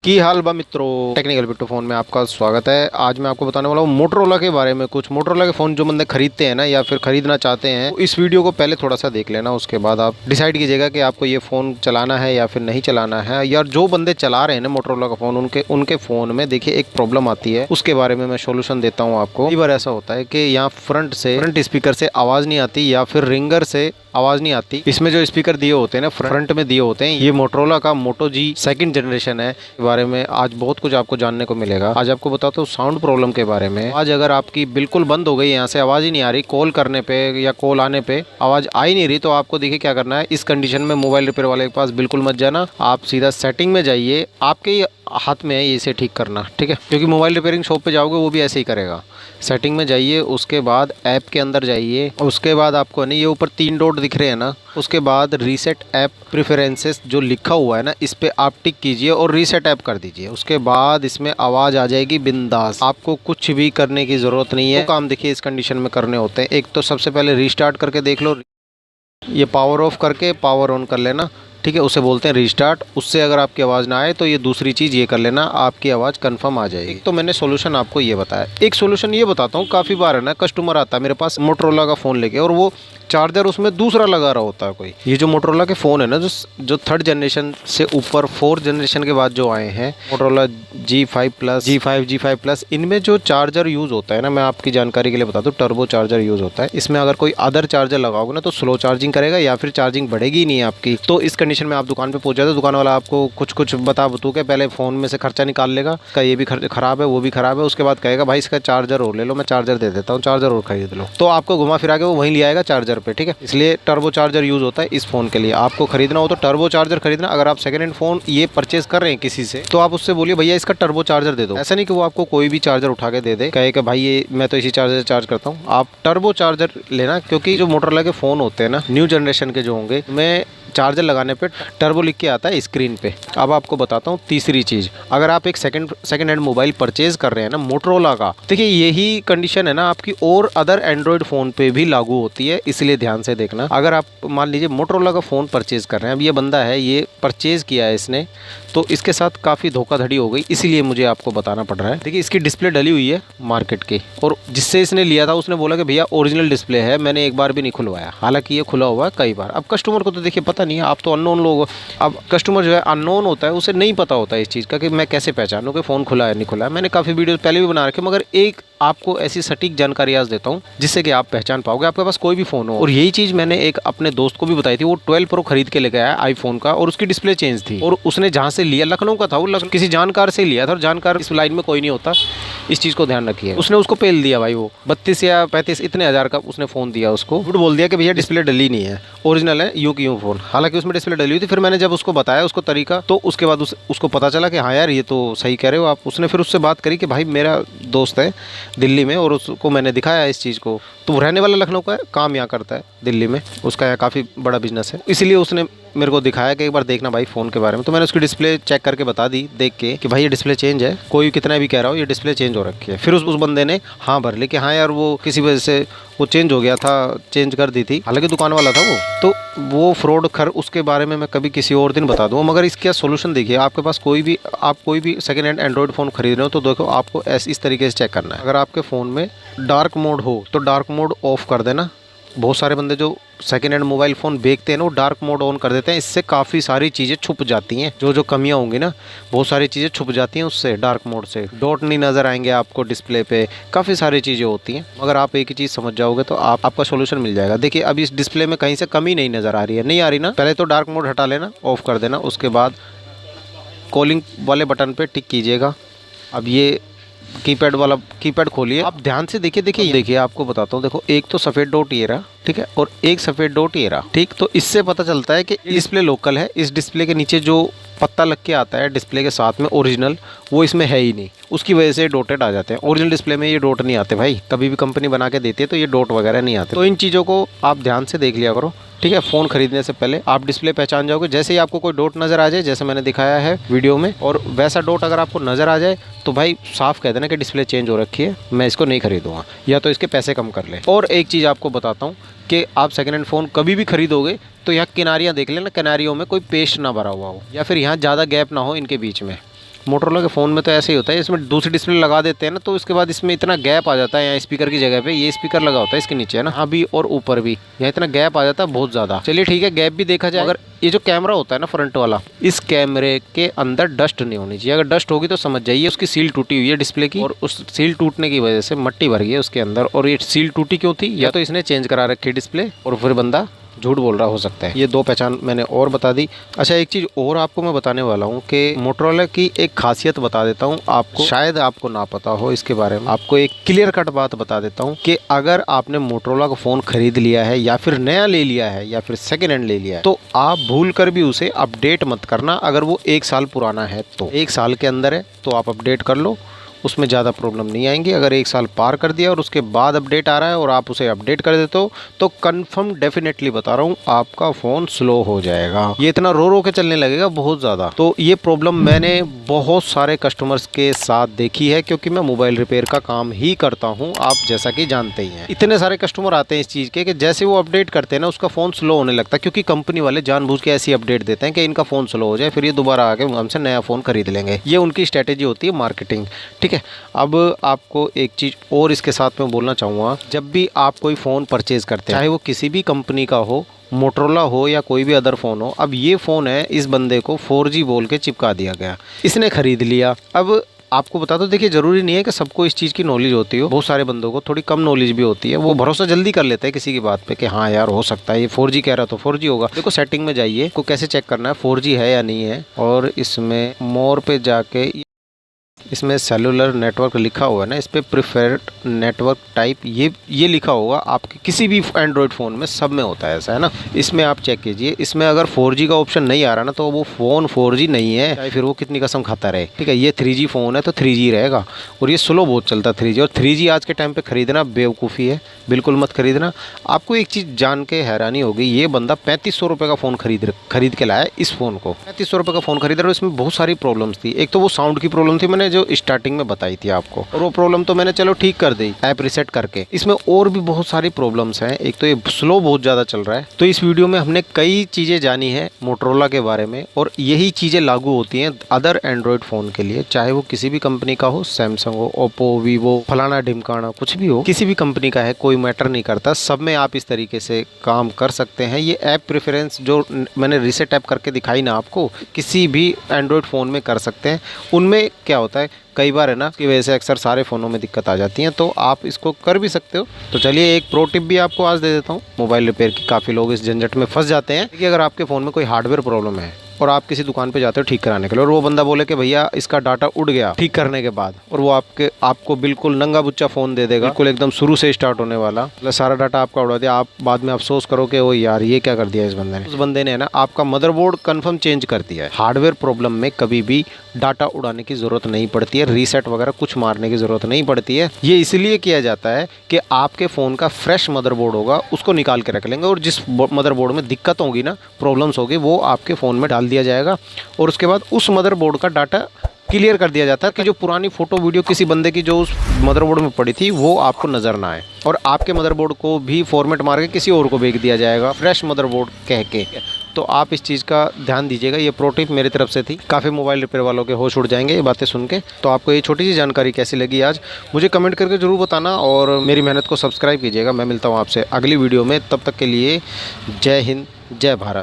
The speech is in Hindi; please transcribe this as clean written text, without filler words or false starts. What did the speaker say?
की हाल बा मित्रों, टेक्निकल बिट्टू फोन में आपका स्वागत है। आज मैं आपको बताने वाला हूँ मोटरोला के बारे में। कुछ मोटरोला के फ़ोन जो बंदे खरीदते हैं ना या फिर खरीदना चाहते हैं, तो इस वीडियो को पहले थोड़ा सा देख लेना। उसके बाद आप डिसाइड कीजिएगा कि आपको ये फ़ोन चलाना है या फिर नहीं चलाना है। या जो बंदे चला रहे हैं ना मोटरोला का फ़ोन, उनके फ़ोन में देखिए एक प्रॉब्लम आती है, उसके बारे में मैं सोल्यूशन देता हूँ आपको। कई बार ऐसा होता है कि यहाँ फ्रंट स्पीकर से आवाज़ नहीं आती या फिर रिंगर से आवाज़ नहीं आती। इसमें जो स्पीकर दिए होते हैं ना, फ्रंट में दिए होते हैं, ये मोटरोला का मोटो जी 2nd जनरेशन है। के बारे में आज बहुत कुछ आपको जानने को मिलेगा। आज आपको बताता हूँ साउंड प्रॉब्लम के बारे में। आज अगर आपकी बिल्कुल बंद हो गई, यहाँ से आवाज़ ही नहीं आ रही, कॉल करने पे या कॉल आने पे आवाज़ आ ही नहीं रही, तो आपको देखिए क्या करना है। इस कंडीशन में मोबाइल रिपेयर वाले के पास बिल्कुल मत जाना, आप सीधा सेटिंग में जाइए। आपके हाथ में है इसे ठीक करना, ठीक है, क्योंकि मोबाइल रिपेयरिंग शॉप पे जाओगे वो भी ऐसे ही करेगा। सेटिंग में जाइए, उसके बाद ऐप के अंदर जाइए, उसके बाद आपको नहीं, ये ऊपर 3 डॉट दिख रहे हैं ना, उसके बाद रीसेट ऐप प्रेफरेंसेस जो लिखा हुआ है ना, इस पे आप टिक कीजिए और रीसेट ऐप कर दीजिए। उसके बाद इसमें आवाज़ आ जाएगी बिंदास, आपको कुछ भी करने की ज़रूरत नहीं है। तो काम देखिए इस कंडीशन में करने होते हैं। एक तो सबसे पहले रीस्टार्ट करके देख लो, ये पावर ऑफ करके पावर ऑन कर लेना, ठीक है, उसे बोलते हैं रीस्टार्ट। उससे अगर आपकी आवाज़ ना आए तो ये दूसरी चीज़ ये कर लेना, आपकी आवाज़ कंफर्म आ जाएगी। तो मैंने सोल्यूशन आपको ये बताया। एक सोल्यूशन ये बताता हूँ, काफ़ी बार है ना कस्टमर आता है मेरे पास मोटरोला का फ़ोन लेके, और वो चार्जर उसमें दूसरा लगा रहा होता है कोई। ये जो मोटरोला के फ़ोन है ना, जो 3rd जनरेशन से ऊपर 4th जनरेशन के बाद जो आए हैं, Motorola G5 plus, G5 plus, इनमें जो चार्जर यूज़ होता है ना, मैं आपकी जानकारी के लिए बता दूँ, टर्बो चार्जर यूज़ होता है। इसमें अगर कोई अदर चार्जर लगाओगे ना तो स्लो चार्जिंग करेगा या फिर चार्जिंग बढ़ेगी ही नहीं आपकी। तो इस कंडीशन में आप दुकान पे पहुंच जाते हो, दुकान वाला आपको कुछ बता बतू के पहले फ़ोन में से खर्चा निकाल लेगा, इसका ये भी ख़राब है वो भी ख़राब है। उसके बाद कहेगा भाई इसका चार्जर और ले लो, मैं चार्जर दे देता हूँ, चार्जर और खरीद लो। तो आपको घुमा फिरा के वो वहीं ले आएगा चार्जर पे, ठीक है। इसलिए टर्बो चार्जर यूज़ होता है इस फ़ोन के लिए। आपको खरीदना हो तो टर्बो चार्जर खरीदना। अगर आप सेकंड हैंड फ़ोन ये परचेज कर रहे हैं किसी से, तो आप उससे बोलिए भैया इसका टर्बो चार्जर दे दो। ऐसा नहीं कि वो आपको कोई भी चार्जर उठा के दे दे, कहे कि भाई ये मैं तो इसी चार्जर से चार्ज करता हूँ। आप टर्बो चार्जर लेना, क्योंकि जो मोटरोला के फ़ोन होते हैं ना, न्यू जनरेशन के जो होंगे, मैं चार्जर लगाने पे टर्बो लिख के आता है स्क्रीन पे। अब आपको बताता हूँ तीसरी चीज़, अगर आप एक सेकंड हैंड मोबाइल परचेज कर रहे हैं ना मोटरोला का, देखिए यही कंडीशन है ना आपकी और अदर एंड्रॉयड फ़ोन पे भी लागू होती है, इसलिए ध्यान से देखना। अगर आप मान लीजिए मोटरोला का फ़ोन परचेज कर रहे हैं, अब ये बंदा है ये परचेज़ किया है इसने, तो इसके साथ काफ़ी धोखाधड़ी हो गई, इसीलिए मुझे आपको बताना पड़ रहा है। देखिए इसकी डिस्प्ले डली हुई है मार्केट की, और जिससे इसने लिया था उसने बोला कि भैया ओरिजिनल डिस्प्ले है, मैंने एक बार भी नहीं खुलवाया, हालांकि ये खुला हुआ है कई बार। अब कस्टमर को तो देखिए पता नहीं है, आप तो अननोन लोग हो। अब कस्टमर जो है अननोन होता है, उसे नहीं पता होता है इस चीज़ का कि मैं कैसे पहचानूं कि फ़ोन खुला है नहीं खुला है। मैंने काफ़ी वीडियो पहले भी बना रखे, मगर एक आपको ऐसी सटीक जानकारी आज देता हूँ जिससे कि आप पहचान पाओगे, आपके पास कोई भी फ़ोन हो। और यही चीज़ मैंने एक अपने दोस्त को भी बताई थी, वो 12 प्रो खरीद के लेके आया आईफोन का, और उसकी डिस्प्ले चेंज थी, और उसने जहाँ से लिया लखनऊ का था, वो किसी जानकार से लिया था, और जानकार इस लाइन में कोई नहीं होता, इस चीज़ को ध्यान रखिए। उसने उसको पेल दिया भाई, वो 32 या 35 इतने हज़ार का उसने फ़ोन दिया उसको, झूठ बोल दिया कि भैया डिस्प्ले डली नहीं है, ओरिजिनल है यूं की यूं फ़ोन, हालांकि उसमें डिस्प्ले डली हुई थी। फिर मैंने जब उसको बताया उसको तरीका, तो उसके बाद उसको पता चला कि हाँ यार ये तो सही कह रहे हो आप। उसने फिर उससे बात करी कि भाई मेरा दोस्त है दिल्ली में, और उसको मैंने दिखाया इस चीज़ को, तो वो रहने वाला लखनऊ का है, काम यहाँ करता है दिल्ली में, उसका यहाँ काफ़ी बड़ा बिजनेस है, इसलिए उसने मेरे को दिखाया कि एक बार देखना भाई फ़ोन के बारे में। तो मैंने उसकी डिस्प्ले चेक करके बता दी देख के कि भाई ये डिस्प्ले चेंज है, कोई कितना भी कह रहा हो ये डिस्प्ले चेंज हो रखी है। फिर उस बंदे ने हाँ भर ली कि हाँ यार वो किसी वजह से वो चेंज हो गया था, चेंज कर दी थी, हालांकि दुकान वाला था वो। तो वो फ्रॉड खर उसके बारे में मैं कभी किसी और दिन बता दूँ, मगर इसका सोल्यूशन देखिए। आपके पास आप कोई भी सेकंड हैंड एंड्रॉयड फ़ोन खरीद रहे हो तो देखो आपको इस तरीके से चेक करना है। अगर आपके फ़ोन में डार्क मोड हो तो डार्क मोड ऑफ कर देना। बहुत सारे बंदे जो सेकेंड हैंड मोबाइल फ़ोन बेचते हैं ना, वो डार्क मोड ऑन कर देते हैं, इससे काफ़ी सारी चीज़ें छुप जाती हैं, जो कमियां होंगी ना, बहुत सारी चीज़ें छुप जाती हैं उससे, डार्क मोड से। डॉट नहीं नज़र आएंगे आपको डिस्प्ले पे, काफ़ी सारी चीज़ें होती हैं, मगर आप एक ही चीज़ समझ जाओगे तो आपका सोल्यूशन मिल जाएगा। देखिए अब इस डिस्प्ले में कहीं से कमी नहीं नज़र आ रही है, नहीं आ रही ना, पहले तो डार्क मोड हटा लेना, ऑफ कर देना, उसके बाद कॉलिंग वाले बटन पर टिक कीजिएगा। अब ये कीपैड खोलिए, आप ध्यान से देखिए आपको बताता हूँ। देखो एक तो सफ़ेद डॉट ये रहा, ठीक है, और एक सफ़ेद डॉट ये रहा, ठीक। तो इससे पता चलता है कि डिस्प्ले लोकल है। इस डिस्प्ले के नीचे जो पत्ता लग के आता है डिस्प्ले के साथ में ओरिजिनल, वो इसमें है ही नहीं, उसकी वजह से डॉटेड आ जाते हैं। ओरिजिनल डिस्प्ले में ये डॉट नहीं आते भाई, कभी भी कंपनी बना के देती है तो ये डॉट वगैरह नहीं आते। तो इन चीज़ों को आप ध्यान से देख लिया करो, ठीक है। फ़ोन खरीदने से पहले आप डिस्प्ले पहचान जाओगे, जैसे ही आपको कोई डॉट नज़र आ जाए, जैसे मैंने दिखाया है वीडियो में, और वैसा डॉट अगर आपको नज़र आ जाए तो भाई साफ कह देना कि डिस्प्ले चेंज हो रखी है, मैं इसको नहीं खरीदूंगा, या तो इसके पैसे कम कर ले। और एक चीज़ आपको बताता हूँ कि आप सेकेंड हैंड फ़ोन कभी भी खरीदोगे तो यहाँ किनारियाँ देख लेना, किनारियों में कोई पेस्ट ना भरा हुआ हो, या फिर यहाँ ज़्यादा गैप ना हो इनके बीच में। मोटरोला के फ़ोन में तो ऐसे ही होता है, इसमें दूसरी डिस्प्ले लगा देते हैं ना, तो उसके बाद इसमें इतना गैप आ जाता है। यहाँ स्पीकर की जगह पे ये स्पीकर लगा होता है इसके नीचे है ना, हाँ भी और ऊपर भी, यहाँ इतना गैप आ जाता है बहुत ज़्यादा। चलिए ठीक है, गैप भी देखा जाए। अगर ये जो कैमरा होता है ना फ्रंट वाला, इस कैमरे के अंदर डस्ट नहीं होनी चाहिए। अगर डस्ट होगी तो समझ जाइए उसकी सील टूटी हुई है डिस्प्ले की, और उस सील टूटने की वजह से मट्टी भर गई है उसके अंदर। और ये सील टूटी क्यों थी, या तो इसने चेंज करा रखी डिस्प्ले और फिर बंदा झूठ बोल रहा हो सकता है। ये दो पहचान मैंने और बता दी। अच्छा, एक चीज़ और आपको मैं बताने वाला हूँ कि मोटरोला की एक खासियत बता देता हूँ आपको, शायद आपको ना पता हो इसके बारे में। आपको एक क्लियर कट बात बता देता हूँ कि अगर आपने मोटरोला का फ़ोन खरीद लिया है या फिर नया ले लिया है या फिर सेकेंड हैंड ले लिया है, तो आप भूल कर भी उसे अपडेट मत करना। अगर वो 1 साल पुराना है तो 1 साल के अंदर है तो आप अपडेट कर लो, उसमें ज़्यादा प्रॉब्लम नहीं आएंगी। अगर 1 साल पार कर दिया और उसके बाद अपडेट आ रहा है और आप उसे अपडेट कर देते हो तो कंफर्म डेफिनेटली बता रहा हूँ आपका फ़ोन स्लो हो जाएगा। ये इतना रो रो के चलने लगेगा बहुत ज़्यादा। तो ये प्रॉब्लम मैंने बहुत सारे कस्टमर्स के साथ देखी है, क्योंकि मैं मोबाइल रिपेयर का काम ही करता हूँ, आप जैसा कि जानते ही हैं। इतने सारे कस्टमर आते हैं इस चीज़ के कि जैसे वो अपडेट करते हैं ना उसका फ़ोन स्लो होने लगता है, क्योंकि कंपनी वाले जानबूझ के ऐसी अपडेट देते हैं कि इनका फ़ोन स्लो हो जाए, फिर ये दोबारा आके हमसे नया फ़ोन खरीद लेंगे। ये उनकी स्ट्रैटेजी होती है मार्केटिंग, ठीक है। अब आपको एक चीज़ और इसके साथ में बोलना चाहूँगा, जब भी आप कोई फ़ोन परचेज़ करते हैं, चाहे वो किसी भी कंपनी का हो, मोटरोला हो या कोई भी अदर फ़ोन हो। अब ये फ़ोन है, इस बंदे को 4G बोल के चिपका दिया गया, इसने ख़रीद लिया। अब आपको बता दो, देखिए ज़रूरी नहीं है कि सबको इस चीज़ की नॉलेज होती हो, बहुत सारे बंदों को थोड़ी कम नॉलेज भी होती है, वो भरोसा जल्दी कर लेते हैं किसी की बात पे कि हाँ यार हो सकता है ये 4G कह रहा तो 4G होगा। देखो सेटिंग में जाइए, को कैसे चेक करना है 4G है या नहीं है, और इसमें मोर पे जाके इसमें सेलुलर नेटवर्क लिखा हुआ है ना, इस पर प्रिफर्ड नेटवर्क टाइप ये लिखा होगा। आपके किसी भी एंड्रॉयड फ़ोन में सब में होता है ऐसा, है ना। इसमें आप चेक कीजिए, इसमें अगर 4G का ऑप्शन नहीं आ रहा ना तो वो फ़ोन 4G नहीं है, चाहे फिर वो कितनी कसम खाता रहे, ठीक है। ये 3G फ़ोन है तो 3G रहेगा, और ये स्लो बहुत चलता है 3G। और 3G आज के टाइम पर ख़रीदना बेवकूफ़ी है, बिल्कुल मत खरीदना। आपको एक चीज़ जान के हैरानी होगी, ये बंदा 3500 रुपये का फ़ोन खरीद के लाया इस फ़ोन को। 3500 रुपये का फ़ोन खरीदा, और इसमें बहुत सारी प्रॉब्लम्स थी। एक तो वो साउंड की प्रॉब्लम थी, मैंने जो स्टार्टिंग में बताई थी आपको, और वो प्रॉब्लम तो मैंने चलो ठीक कर दी ऐप रिसेट करके। इसमें और भी बहुत सारी प्रॉब्लम्स हैं, एक तो ये स्लो बहुत ज़्यादा चल रहा है। तो इस वीडियो में हमने कई चीज़ें जानी है मोटरोला के बारे में, और यही चीज़ें लागू होती हैं अदर एंड्रॉयड फ़ोन के लिए, चाहे वो किसी भी कंपनी का हो, सैमसंग हो, ओप्पो, वीवो, फलाना ढिमकाना, कुछ भी हो, किसी भी कंपनी का है, कोई मैटर नहीं करता। सब में आप इस तरीके से काम कर सकते हैं। ये ऐप प्रेफरेंस जो मैंने रीसेट ऐप करके दिखाई ना आपको, किसी भी एंड्रॉयड फ़ोन में कर सकते हैं। उनमें क्या होता है, कई बार है ना कि वजह से अक्सर सारे फ़ोनों में दिक्कत आ जाती है, तो आप इसको कर भी सकते हो। तो चलिए एक प्रो टिप भी आपको आज दे देता हूँ मोबाइल रिपेयर की। काफ़ी लोग इस झंझट में फंस जाते हैं कि अगर आपके फ़ोन में कोई हार्डवेयर प्रॉब्लम है और आप किसी दुकान पे जाते हो ठीक कराने के लिए, और वो बंदा बोले कि भैया इसका डाटा उड़ गया ठीक करने के बाद, और वो आपको बिल्कुल नंगा बुच्चा फ़ोन दे देगा, बिल्कुल एकदम शुरू से स्टार्ट होने वाला, मतलब सारा डाटा आपका उड़ा दिया। आप बाद में अफसोस करो कि ओ यार ये क्या कर दिया इस बंदे ने। उस बंदे ने ना आपका मदरबोर्ड कन्फर्म चेंज कर दिया है। हार्डवेयर प्रॉब्लम में कभी भी डाटा उड़ाने की ज़रूरत नहीं पड़ती है, रीसेट वगैरह कुछ मारने की ज़रूरत नहीं पड़ती है। ये इसलिए किया जाता है कि आपके फ़ोन का फ्रेश मदरबोर्ड होगा, उसको निकाल के रख लेंगे, और जिस मदरबोर्ड में दिक्कत होगी ना, प्रॉब्लम्स होगी, वो आपके फ़ोन में डाल दिया जाएगा, और उसके बाद उस मदरबोर्ड का डाटा क्लियर कर दिया जाता है कि जो पुरानी फ़ोटो वीडियो किसी बंदे की जो उस मदरबोर्ड में पड़ी थी वो आपको नज़र ना आए, और आपके मदरबोर्ड को भी फॉर्मेट मार के किसी और को भेज दिया जाएगा फ्रेश मदरबोर्ड कह के। तो आप इस चीज़ का ध्यान दीजिएगा। ये प्रो टिप मेरी तरफ से थी, काफ़ी मोबाइल रिपेयर वालों के होश उड़ जाएंगे ये बातें सुन के। तो आपको ये छोटी सी जानकारी कैसी लगी आज, मुझे कमेंट करके ज़रूर बताना, और मेरी मेहनत को सब्सक्राइब कीजिएगा। मैं मिलता हूँ आपसे अगली वीडियो में, तब तक के लिए जय हिंद, जय भारत।